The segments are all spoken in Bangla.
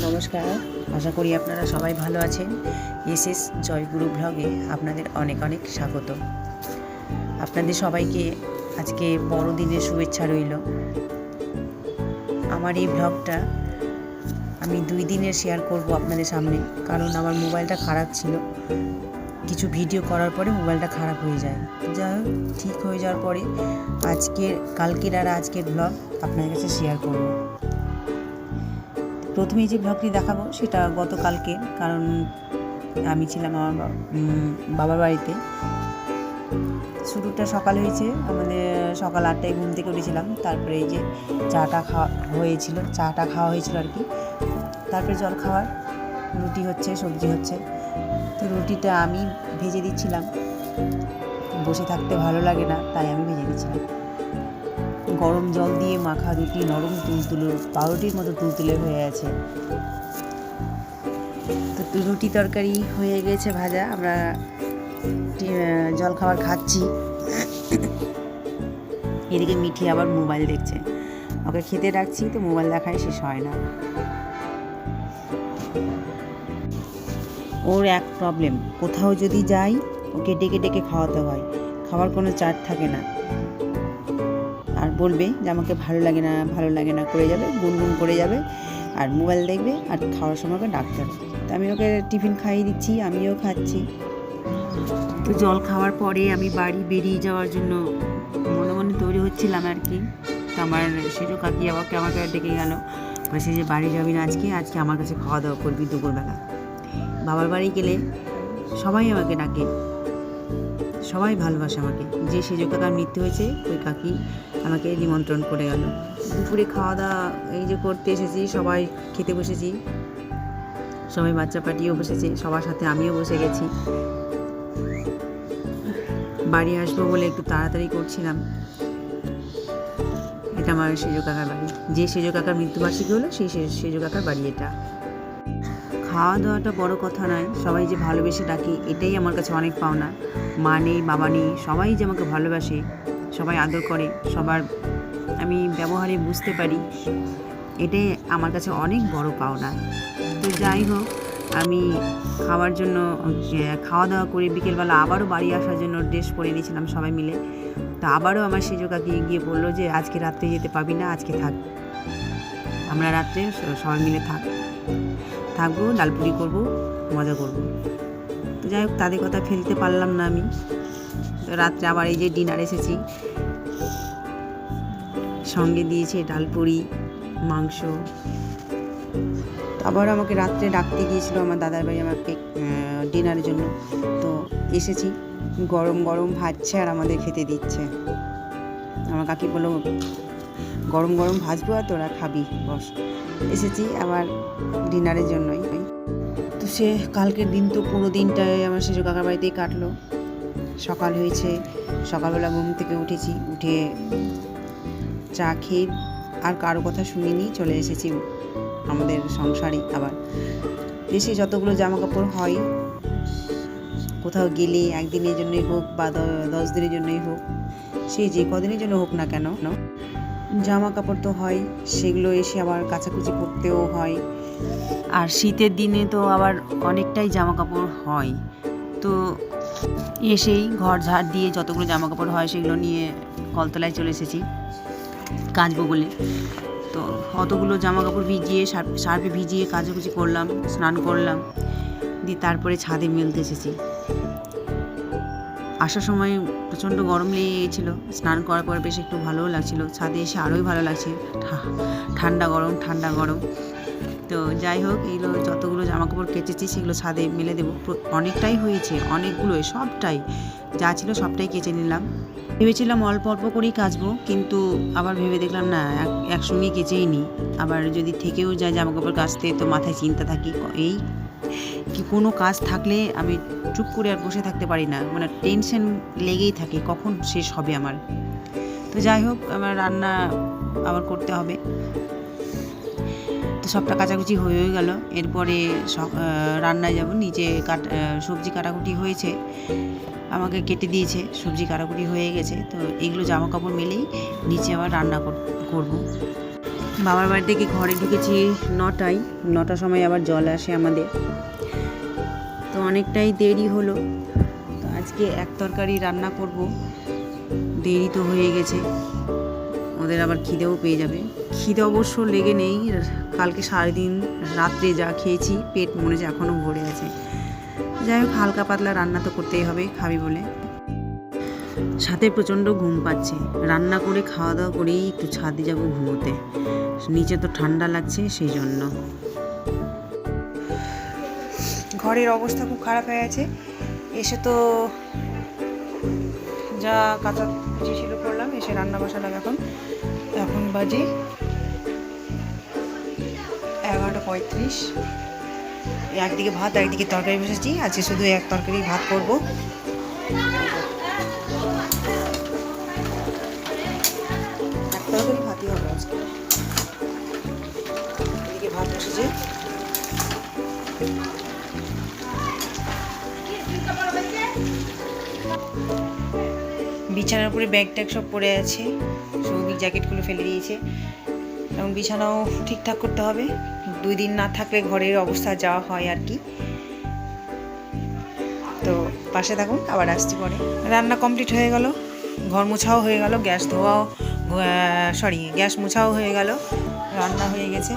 নমস্কার, আশা করি আপনারা সবাই ভালো আছেন। এসএস জয়গুরু ব্লগে আপনাদের অনেক অনেক স্বাগত। আপনাদের সবাইকে আজকে বড়দিনের শুভেচ্ছা রইল। আমার এই ব্লগটা আমি 2 দিনের শেয়ার করব আপনাদের সামনে, কারণ আমার মোবাইলটা খারাপ ছিল। কিছু ভিডিও করার পরে মোবাইলটা খারাপ হয়ে যায়। যাই হোক, ঠিক হয়ে যাওয়ার পরে কালকের আর আজকের ব্লগ আপনাদের কাছে শেয়ার করব। প্রথমে যে ব্লগটি দেখাবো সেটা গতকালকে, কারণ আমি ছিলাম আমার বাবার বাড়িতে। শুরুটা সকাল হয়েছে, আমাদের সকাল 8টায় ঘুম থেকে উঠেছিলাম। তারপরে এই যে চাটা খাওয়া হয়েছিল আর কি। তারপরে জল খাওয়ার, রুটি হচ্ছে, সবজি হচ্ছে। তো রুটিটা আমি ভেজে দিচ্ছিলাম, বসে থাকতে ভালো লাগে না, তাই আমি ভেজে দিচ্ছিলাম। গরম জল দিয়ে মাখা রুটি নরম তুলতুলে, পাউরুটির মতো তুলতুলে হয়ে আছে। তো রুটি তরকারি হয়ে গেছে ভাজা, আমরা জল খাবার খাচ্ছি। এদিকে মিঠি আবার মোবাইল দেখছে, ওকে খেতে ডাকছি তো মোবাইল দেখায় শেষ হয় না। ওর এক প্রবলেম, কোথাও যদি যাই ওকে ডেকে ডেকে খাওয়াতে হয়, খাওয়ার কোনো চার্ট থাকে না। আর বলবে যে আমাকে ভালো লাগে না করে যাবে, গুনগুন করে যাবে, আর মোবাইল দেখবে, আর খাওয়ার সময় ওকে ডাকতে হবে। তো আমি ওকে টিফিন খাইয়ে দিচ্ছি, আমিও খাচ্ছি। তো জল খাওয়ার পরে আমি বাড়ি বেরিয়ে যাওয়ার জন্য মনে মনে তৈরি হচ্ছিলাম আর কি। তো আমার সেজো কাকি আমাকে ডেকে গেল, বলছে যে বাড়ি যাবি না আজকে আমার কাছে খাওয়া দাওয়া করবি দুপুরবেলা। বাবার বাড়ি গেলে সবাই আমাকে ডাকে, সবাই ভালোবাসে আমাকে। যে সেজো কাকার মৃত্যু হয়েছে ওই কাকি আমাকে নিমন্ত্রণ করে গেল। দুপুরে খাওয়া দাওয়া এই যে করতে এসেছি, সবাই খেতে বসেছি, সবাই বাচ্চা পাটিও বসেছে, সবার সাথে আমিও বসে গেছি। বাড়ি আসবো বলে একটু তাড়াতাড়ি করছিলাম। এটা আমার সেজো কাকার বাড়ি, যে সেজো কাকার মৃত্যুবার্ষিকী হলো সেই সেজো কাকার বাড়ি এটা। খাওয়া দাওয়াটা বড় কথা নয়, সবাই যে ভালোবেসে ডাকে এটাই আমার কাছে অনেক পাওনা। মা নেই, বাবা নেই, সবাই যে আমাকে ভালোবাসে, সবাই আদর করে, সবার আমি ব্যবহারে বুঝতে পারি, এটাই আমার কাছে অনেক বড় পাওনা। তো যাই হোক, আমি খাওয়া দাওয়া করে বিকেলবেলা আবারও বাড়ি আসার জন্য ড্রেস পরে নিয়েছিলাম সবাই মিলে। তো আবারও আমার সেজো কাকি গিয়ে বললো যে আজকে রাত্রে যেতে পাবি না, আজকে থাক, আমরা রাত্রে সবাই মিলে থাকবো, ডালপুরি করবো, মজা করবো। তো যাই হোক, তাদের কথা ফেলতে পারলাম না আমি। তো রাত্রে আবার এই যে ডিনার এসেছি, সঙ্গে দিয়েছে ডালপুরি, মাংস। আবার আমাকে রাত্রে ডাকতে গিয়েছিল আমার দাদার বাড়ি আমাকে ডিনারের জন্য। তো এসেছি, গরম গরম ভাজছে আর আমাদের খেতে দিচ্ছে। আমার কাকি বললো গরম গরম ভাজবো আর তোরা খাবি, বস। এসেছি আবার ডিনারের জন্যই। তো কালকের দিন তো পুরো দিনটাই আমার সেজো কাকার বাড়িতেই কাটলো। সকাল হয়েছে, সকালবেলা ঘুম থেকে উঠেছি, উঠে চা খেয়ে আর কারো কথা শুনিনি, চলে এসেছি আমাদের সংসারে। আবার দেশে যতগুলো জামা কাপড় হয়, কোথাও গেলে একদিনের জন্যই হোক বা 10 দিনের জন্যই হোক, সেই যে কদিনের জন্য হোক না কেন, জামা কাপড় তো হয়, সেগুলো এসে আবার কাচাকুচি করতেও হয়। আর শীতের দিনে তো আবার অনেকটাই জামা কাপড় হয়। তো এসেই ঘর ঝাড় দিয়ে যতগুলো জামা কাপড় হয় সেগুলো নিয়ে কলতলায় চলে এসেছি কাচবো বলে। তো অতগুলো জামা কাপড় ভিজিয়ে সার্ফে ভিজিয়ে কাচাকুচি করলাম, স্নান করলাম, দিয়ে তারপরে ছাদে মেলতে এসেছি। আসার সময় প্রচণ্ড গরম লেগে গিয়েছিলো, স্নান করার পরে বেশ একটু ভালোও লাগছিলো, ছাদে এসে আরোই ভালো লাগছে, ঠান্ডা গরম। তো যাই হোক, এইগুলো যতগুলো জামা কাপড় কেচেছি সেগুলো ছাদে মেলে দেবো। অনেকটাই হয়েছে, অনেকগুলোই, সবটাই যা ছিল সবটাই কেচে নিলাম। ভেবেছিলাম অল্প অল্প করেই কাচবো, কিন্তু আবার ভেবে দেখলাম না, একসঙ্গেই কেচেই নিই। আবার যদি থেকেও যায় জামা কাপড় কাচতে, তো মাথায় চিন্তা থাকি, এই কি কোনো কাজ থাকলে আমি চুপ করে আর বসে থাকতে পারি না, মানে টেনশন লেগেই থাকে কখন শেষ হবে আমার। তো যাই হোক, আমার রান্না আবার করতে হবে। তো সবটা কাচাকুচি হয়ে গেল, এরপরে রান্নায় যাব। নিচে সবজি কাটাকুটি হয়েছে, আমাকে কেটে দিয়েছে, সবজি কাটাকুটি হয়ে গেছে। তো এগুলো জামা কাপড় মেলেই নিচে আবার রান্না করব। বাবার বাড়ি থেকে ঘরে ঢুকেছি 9টার সময় আবার জল আসে আমাদের, তো অনেকটাই দেরি হলো। তো আজকে এক তরকারি রান্না করব, দেরি তো হয়ে গেছে, ওদের আবার খিদেও পেয়ে যাবে। খিদে অবশ্য লেগে নেই, কালকে সারাদিন রাত্রে যা খেয়েছি পেট মনে হচ্ছে এখনও ভরে আছে। যাই হোক, হালকা পাতলা রান্না তো করতেই হবে খাবি বলে। সাথে প্রচণ্ড ঘুম পাচ্ছে, রান্না করে খাওয়া দাওয়া করেই একটু ছাদে যাব ঘুমোতে, নিচে তো ঠান্ডা লাগছে সেই জন্য। ঘরের অবস্থা খুব খারাপ হয়ে আছে, এসে তো যা কাঁচা কুচি ছিল করলাম, এসে রান্না বসালাম। এখন বাজে 11:35। একদিকে ভাত একদিকে তরকারি বসেছি, আজকে শুধু এক তরকারি ভাত করব। এক তরকারি ভাতই হবে আজকে। এদিকে ভাত বসেছে, বিছানার উপরে ব্যাগ ট্যাগ সব পড়ে আছে, সৌভিক জ্যাকেটগুলো ফেলে দিয়েছে। এবং বিছানাও ঠিকঠাক করতে হবে, 2 দিন না থাকলে ঘরের অবস্থা যাওয়া হয় আর কি। তো পাশে থাকুন, আবার আসছি পরে। রান্না কমপ্লিট হয়ে গেল, ঘর মোছাও হয়ে গেল, গ্যাস মোছাও হয়ে গেল, রান্না হয়ে গেছে,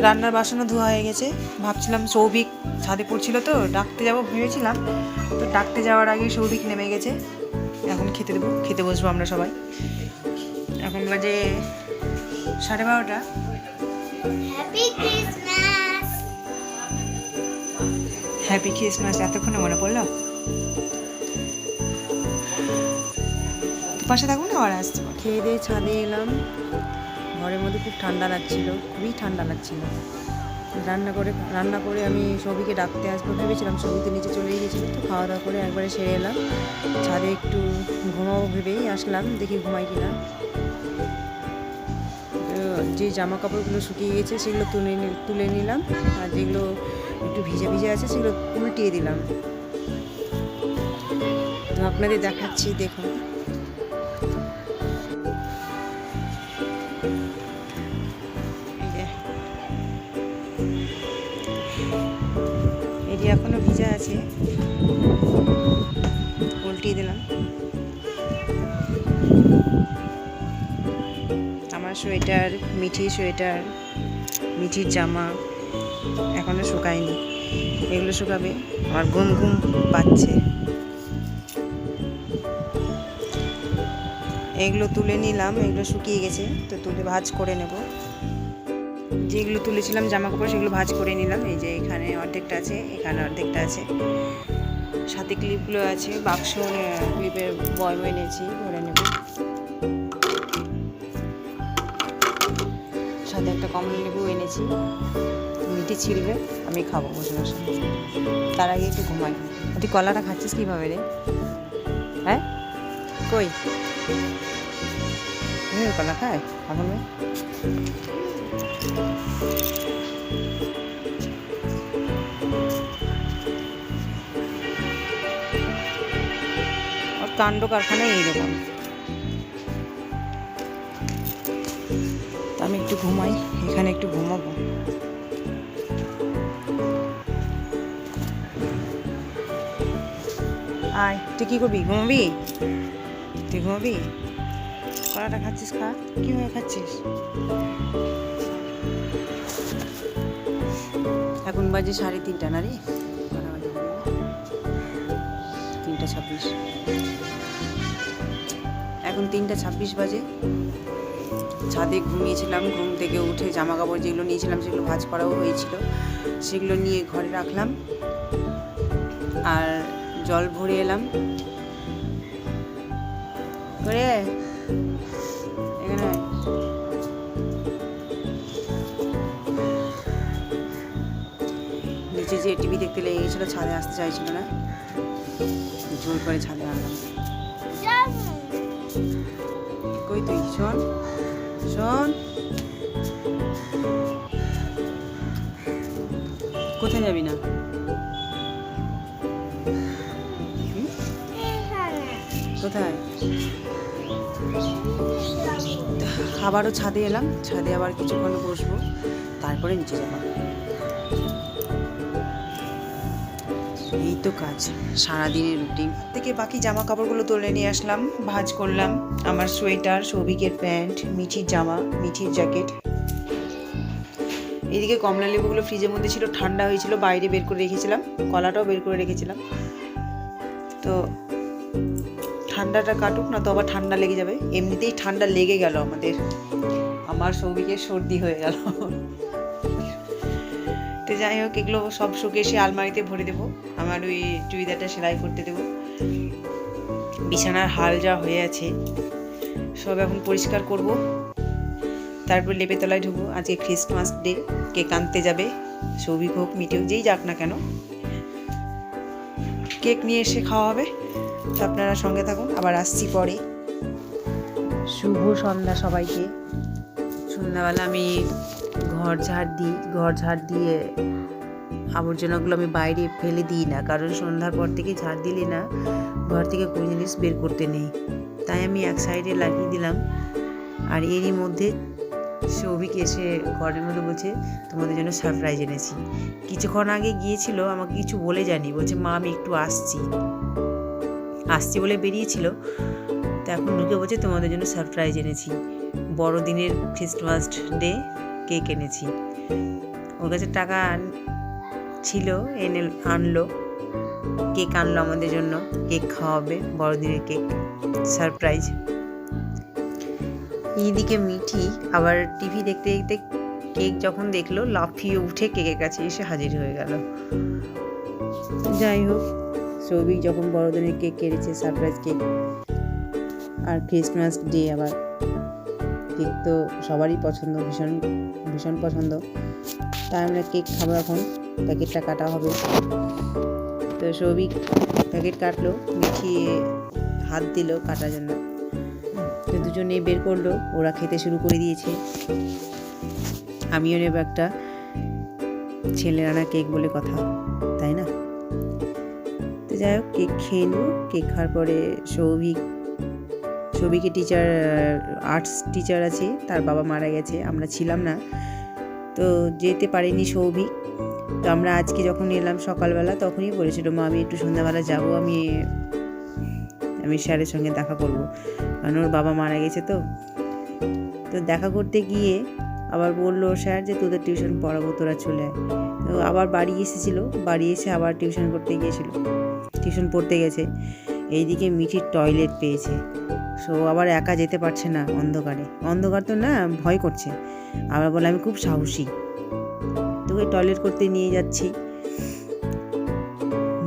রান্নার বাসনও ধোয়া হয়ে গেছে। ভাবছিলাম সৌভিক ছাদে পড়ছিল তো ডাকতে যাবো ভেবেছিলাম, তো ডাকতে যাওয়ার আগে সৌভিক নেমে গেছে। এখন খেতে বসবো আমরা সবাই। এখন বাজে 12:30। হ্যাপি ক্রিসমাস, এতক্ষণে মনে পড়লো। পাশে থাকুন, আবার আসছি। খেয়ে দিয়ে ছাদে এলাম, ঘরের মধ্যে খুব ঠান্ডা লাগছিল, খুবই ঠান্ডা লাগছিল। রান্না করে আমি সৌভিকে ডাকতে আসবো ভেবেছিলাম, সৌভিক তো নিচে চলেই গেছিলো। তো খাওয়া দাওয়া করে একবারে সেরে এলাম, ছাদে একটু ঘুমাবো ভেবেই আসলাম, দেখি ঘুমাই কিনা। যে জামা কাপড়গুলো শুকিয়ে গেছে সেগুলো তুলে নিলাম, আর যেগুলো একটু ভিজে ভিজে আছে সেগুলো উল্টিয়ে দিলাম। তো আপনাদের দেখাচ্ছি, দেখুন। এটি এখনো ভিজা আছে, উল্টিয়ে দিলাম। আমার সোয়েটার, মিঠির জামা এখনো শুকায়নি, এগুলো শুকাবে। আমার ঘুম পাচ্ছে, এগুলো তুলে নিলাম, এগুলো শুকিয়ে গেছে, তো তুলে ভাঁজ করে নেব। যেগুলো তুলেছিলাম জামা কাপড় সেগুলো ভাঁজ করে নিলাম। এই যে এখানে অর্ধেকটা আছে, এখানে অর্ধেকটা আছে, সাথে ক্লিপগুলো আছে, বাক্স ক্লিপের বয় এনেছি, ভরে নেব। সাথে একটা কমলা লেবু এনেছি, মিঠি ছিলবে, আমি খাবো বসে বসে। তার আগে একটু ঘুমাই। তুই কলাটা খাচ্ছিস কীভাবে রে? হ্যাঁ, কই কলা খায় এখন? ওর কাণ্ড কারখানায় এইরকম। আমি একটু ঘুমাই, এখানে একটু ঘুমাবো। আয়, তুই কী করবি? ঘুমাবি? তুই ঘুমাবি? কলাটা খাচ্ছিস, খা। কীভাবে খাচ্ছিস? এখন বাজে 3:30 না রে, 3:26। এখন 3:26 বাজে। ছাদে ঘুমিয়েছিলাম, ঘুম থেকে উঠে জামা কাপড় যেগুলো নিয়েছিলাম সেগুলো ভাঁজ করাও হয়েছিল, সেগুলো নিয়ে ঘরে রাখলাম, আর জল ভরে এলাম। করে এখানে নিচে যে টিভি দেখতে লেগে গেছিলো, ছাদে আসতে চাইছিল না, জোর করে ছাদে আনলাম। কই তুই? শোন, কোথায় যাবি না? কোথায়? আবারও ছাদে এলাম, ছাদে আবার কিছুক্ষণ বসবো, তারপরে নিচে যাবো। এই তো কাজ, সারাদিনের রুটিন থেকে বাকি জামা কাপড়গুলো তুলে নিয়ে আসলাম, ভাঁজ করলাম। আমার সোয়েটার, সৌভিকের প্যান্ট, মিঠির জামা, মিঠির জ্যাকেট। এদিকে কমলা লেবুগুলো ফ্রিজের মধ্যে ছিল, ঠান্ডা হয়েছিল, বাইরে বের করে রেখেছিলাম, কলাটাও বের করে রেখেছিলাম। তো ঠান্ডাটা কাটুক না তো আবার ঠান্ডা লেগে যাবে, এমনিতেই ঠান্ডা লেগে গেল আমাদের, আমার সৌভিকের সর্দি হয়ে গেল। তো যাই হোক, এগুলো সব শোকেসে আলমারিতে ভরে দেবো, আমার ওই চুড়িদারটা সেলাই করতে দেবো। বিছানার হাল যা হয়ে আছে সব এখন পরিষ্কার করব, তারপর লেপে তলায় ঢুকবো। আজকে ক্রিসমাস ডে, কেক আনতে যাবে সৌভিক হোক মিঠি হোক, যেই যাক না কেন, কেক নিয়ে এসে খাওয়া হবে। তো আপনারা সঙ্গে থাকুন, আবার আসছি পরে। শুভ সন্ধ্যা সবাইকে। সন্ধ্যাবেলা আমি ঘর ঝাড় দিয়ে আবর্জনাগুলো আমি বাইরে ফেলে দিই না, কারণ সন্ধ্যার পর থেকে ঝাড় দিলে না ঘর থেকে কোনো জিনিস বের করতে নেই, তাই আমি এক সাইডে লাগিয়ে দিলাম। আর এরই মধ্যে সৌভিক এসে ঘরের মধ্যে বলছে তোমাদের জন্য সারপ্রাইজ এনেছি। কিছুক্ষণ আগে গিয়েছিল, আমাকে কিছু বলে যায়নি, বলছে মা আমি একটু আসছি বলে বেরিয়েছিল, তো এখন ঢুকে বলছে তোমাদের জন্য সারপ্রাইজ এনেছি, বড়দিনের ক্রিসমাস ডে কেক এনেছি। ওর কাছে টাকা ছিল, আনলো কেক, আনলো আমাদের জন্য, কেক খাওয়াবে, বড়দিনের কেক, সারপ্রাইজ। এইদিকে মিঠি আবার টিভি দেখতে দেখতে কেক যখন দেখলো, লাফিয়ে উঠে কেকের কাছে এসে হাজির হয়ে গেল। যাই হোক, সৌভিক যখন বড়দিনের কেক কেটেছে, সারপ্রাইজ কেক, আর ক্রিসমাস ডে আবার, কেক তো সবারই পছন্দ, ভীষণ ভীষণ পছন্দ। তাই আমরা কেক খাবো, এখন প্যাকেটটা কাটা হবে। তো সৌভিক প্যাকেট কাটলো, মিঠি হাত দিল কাটার জন্য, তো দুজনে বের করলো, ওরা খেতে শুরু করে দিয়েছে। আমিও নেব একটা, ছেলের আনা কেক বলে কথা, তাই না? তো যাই হোক, কেক খেয়ে নেব। কেক খাওয়ার পরে সৌভিকের টিচার, আর্টস টিচার আছে, তার বাবা মারা গেছে, আমরা ছিলাম না, তো যেতে পারিনি সৌভিক। তো আমরা আজকে যখন এলাম সকালবেলা, তখনই বলেছিল মা আমি একটু সন্ধ্যাবেলা যাবো, আমি স্যারের সঙ্গে দেখা করব, কারণ ওর বাবা মারা গেছে। তো দেখা করতে গিয়ে আবার বললো স্যার যে তোদের টিউশন পড়াবো, তোরা চলে আয়। তো আবার বাড়ি এসেছিল, বাড়ি এসে আবার টিউশন পড়তে গেছে। এইদিকে মিঠির টয়লেট পেয়েছে, সো আবার একা যেতে পারছে না, অন্ধকার তো না, ভয় করছে। আবার বলে আমি খুব সাহসী, তোকে টয়লেট করতে নিয়ে যাচ্ছি।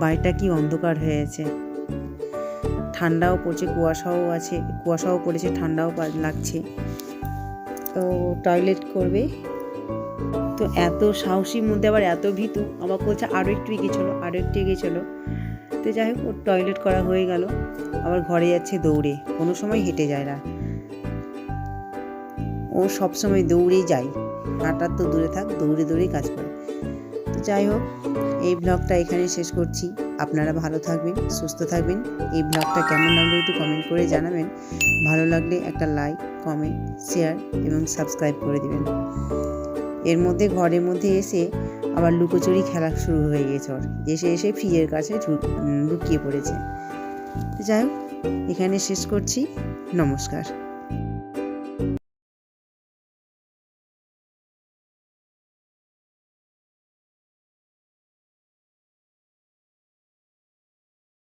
বাড়িটা কি অন্ধকার হয়েছে, ঠান্ডাও পড়ছে, কুয়াশাও পড়েছে, ঠান্ডাও লাগছে। তো টয়লেট করবে, তো এত সাহসীর মধ্যে আবার এত ভীতু, আমাকে বলছে আরও একটু এগিয়ে চলো। তো যাই হোক, ওর টয়লেট করা হয়ে গেল, আবার ঘরে যাচ্ছে দৌড়ে, কোনো সময় হেঁটে যায় না, ও সবসময় দৌড়েই যায়, হাঁটার তো দূরে থাক, দৌড়েই কাজ করে। তো যাই হোক, এই ব্লগটা এখানে শেষ করছি। আপনারা ভালো থাকবেন, সুস্থ থাকবেন। এই ব্লগটা কেমন লাগলো একটু কমেন্ট করে জানাবেন। ভালো লাগলে একটা লাইক, কমেন্ট, শেয়ার এবং সাবস্ক্রাইব করে দিবেন। এর মধ্যে ঘরের মধ্যে এসে আবার লুকোচুরি খেলা শুরু হয়ে গেছে, ওর এসে ফ্রিজের কাছে লুকিয়ে পড়েছে। যাই হোক, এখানে শেষ করছি, নমস্কার।